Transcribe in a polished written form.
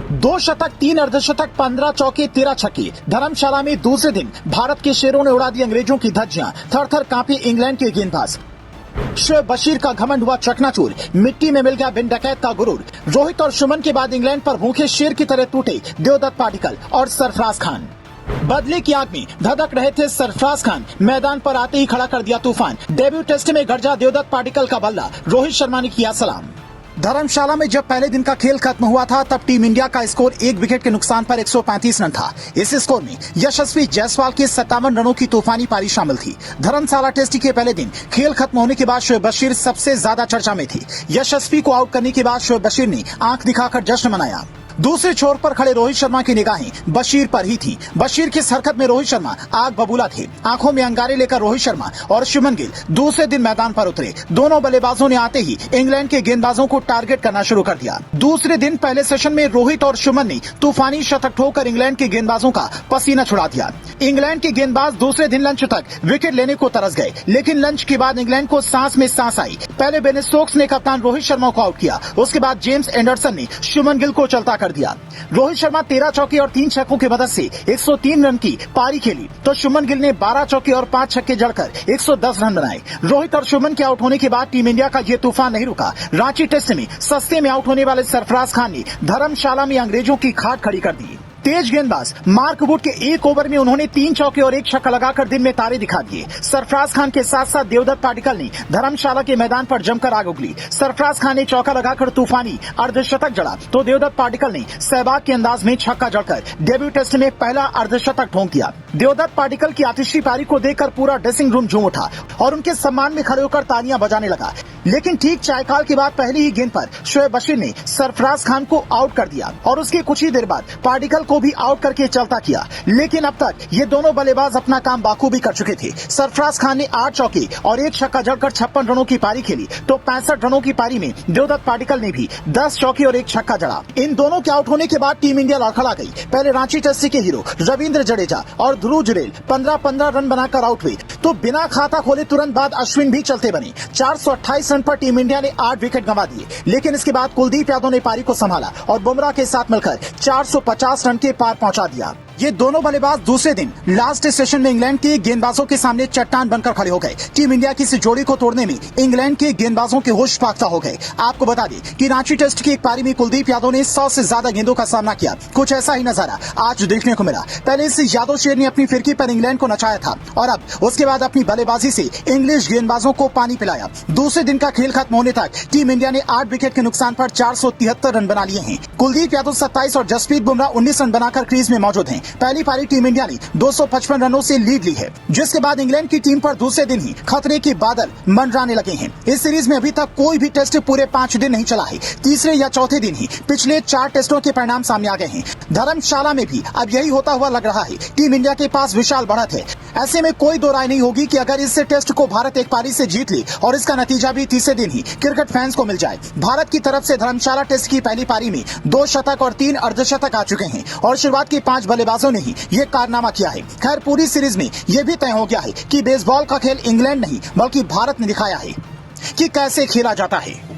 2 शतक 3 अर्धशतक 15 चौके 13 छक्के। धर्मशाला में दूसरे दिन भारत के शेरों ने उड़ा दी अंग्रेजों की धज्जियां। थर-थर कांपे इंग्लैंड के गेंदबाज। शोएब बशीर का घमंड हुआ चकनाचूर। मिट्टी में मिल गया बिन डकैत का गुरूर। रोहित और सुमन के बाद इंग्लैंड पर भूखे शेर की तरह टूटे देवदत्त पाटिकल और सरफराज खान। बदले की आग में धधक रहे थे सरफराज खान, मैदान पर आते ही खड़ा कर दिया तूफान। डेब्यू टेस्ट में गरजा देवदत्त पाटिकल का बल्ला, रोहित शर्मा ने किया सलाम। धर्मशाला में जब पहले दिन का खेल खत्म हुआ था तब टीम इंडिया का स्कोर 1 विकेट के नुकसान पर 135 रन था। इस स्कोर में यशस्वी जायसवाल के 57 रनों की तूफानी पारी शामिल थी। धर्मशाला टेस्ट के पहले दिन खेल खत्म होने के बाद शोएब बशीर सबसे ज्यादा चर्चा में थी। यशस्वी को आउट करने के बाद शोएब बशीर ने आंख दिखाकर जश्न मनाया। दूसरे छोर पर खड़े रोहित शर्मा की निगाहें बशीर पर ही थी। बशीर की इस हरकत में रोहित शर्मा आग बबूला थे। आंखों में अंगारे लेकर रोहित शर्मा और शुभमन गिल दूसरे दिन मैदान पर उतरे। दोनों बल्लेबाजों ने आते ही इंग्लैंड के गेंदबाजों को टारगेट करना शुरू कर दिया। दूसरे दिन पहले सेशन में रोहित और शुभमन ने तूफानी शतक ठोकर इंग्लैंड के गेंदबाजों का पसीना छुड़ा दिया। इंग्लैंड के गेंदबाज दूसरे दिन लंच तक विकेट लेने को तरस गए, लेकिन लंच के बाद इंग्लैंड को सांस में सांस आई। पहले बेन स्टोक्स ने कप्तान रोहित शर्मा को आउट किया, उसके बाद जेम्स एंडरसन ने शुभमन गिल को चलता कर दिया। रोहित शर्मा 13 चौके और 3 छक्कों की मदद से 103 रन की पारी खेली, तो शुभमन गिल ने 12 चौके और 5 छक्के जड़कर 110 रन बनाए। रोहित और शुभमन के आउट होने के बाद टीम इंडिया का ये तूफान नहीं रुका। रांची टेस्ट में सस्ते में आउट होने वाले सरफराज खान ने धर्मशाला में अंग्रेजों की खाट खड़ी कर दी। तेज गेंदबाज मार्क वुड के 1 ओवर में उन्होंने 3 चौके और 1 छक्का लगाकर दिन में तारे दिखा दिए। सरफराज खान के साथ साथ देवदत्त पाटिकल ने धर्मशाला के मैदान पर जमकर आग उगली। सरफराज खान ने चौका लगाकर तूफानी अर्धशतक जड़ा, तो देवदत्त पाटिकल ने सहवाग के अंदाज में छक्का जड़कर डेब्यू टेस्ट में पहला अर्धशतक ठोंक दिया। देवदत्त पाटिकल की आतिशी पारी को देखकर पूरा ड्रेसिंग रूम झूम उठा और उनके सम्मान में खड़े होकर तालियां बजाने लगा। लेकिन ठीक चायकाल के बाद पहली ही गेंद पर शोएब बशीर ने सरफराज खान को आउट कर दिया और उसके कुछ ही देर बाद पाटिकल को भी आउट करके चलता किया। लेकिन अब तक ये दोनों बल्लेबाज अपना काम बाखूबी कर चुके थे। सरफराज खान ने 8 चौके और 1 छक्का जड़कर 56 रनों की पारी खेली, तो 65 रनों की पारी में देवदत्त पाटिकल ने भी 10 चौके और 1 छक्का जड़ा। इन दोनों के आउट होने के बाद टीम इंडिया लड़खड़ा गई। पहले रांची टेस्ट के हीरो रविंद्र जडेजा और ध्रुव जुरेल 15-15 रन बनाकर आउट हुए, तो बिना खाता खोले तुरंत बाद अश्विन भी चलते बने। 428 रन पर टीम इंडिया ने 8 विकेट गंवा दिए। लेकिन इसके बाद कुलदीप यादव ने पारी को संभाला और बुमराह के साथ मिलकर 450 रन के पार पहुंचा दिया। ये दोनों बल्लेबाज दूसरे दिन लास्ट सेशन में इंग्लैंड के गेंदबाजों के सामने चट्टान बनकर खड़े हो गए। टीम इंडिया की इस जोड़ी को तोड़ने में इंग्लैंड के गेंदबाजों के होश फाख्ता हो गए। आपको बता दें कि रांची टेस्ट की एक पारी में कुलदीप यादव ने 100 से ज्यादा गेंदों का सामना किया। कुछ ऐसा ही नजारा आज देखने को मिला। पहले इस यादव शेर ने अपनी फिरकी पर इंग्लैंड को नचाया था और अब उसके बाद अपनी बल्लेबाजी से इंग्लिश गेंदबाजों को पानी पिलाया। दूसरे दिन का खेल खत्म होने तक टीम इंडिया ने 8 विकेट के नुकसान पर 473 रन बना लिए हैं। कुलदीप यादव 27 और जसप्रीत बुमराह 19 रन बनाकर क्रीज में मौजूद हैं। पहली पारी टीम इंडिया ने 255 रनों से लीड ली है, जिसके बाद इंग्लैंड की टीम पर दूसरे दिन ही खतरे के बादल मंडराने लगे हैं। इस सीरीज में अभी तक कोई भी टेस्ट पूरे 5 दिन नहीं चला है। तीसरे या चौथे दिन ही पिछले 4 टेस्टों के परिणाम सामने आ गए हैं। धर्मशाला में भी अब यही होता हुआ लग रहा है। टीम इंडिया के पास विशाल बढ़त है। ऐसे में कोई दो राय नहीं होगी कि अगर इस टेस्ट को भारत एक पारी से जीत ले और इसका नतीजा भी तीसरे दिन ही क्रिकेट फैंस को मिल जाए। भारत की तरफ से धर्मशाला टेस्ट की पहली पारी में 2 शतक और 3 अर्धशतक आ चुके हैं और शुरुआत के 5 बल्लेबाजों ने ही ये कारनामा किया है। खैर, पूरी सीरीज में यह भी तय हो गया है कि बेसबॉल का खेल इंग्लैंड नहीं बल्कि भारत ने दिखाया है कि कैसे खेला जाता है।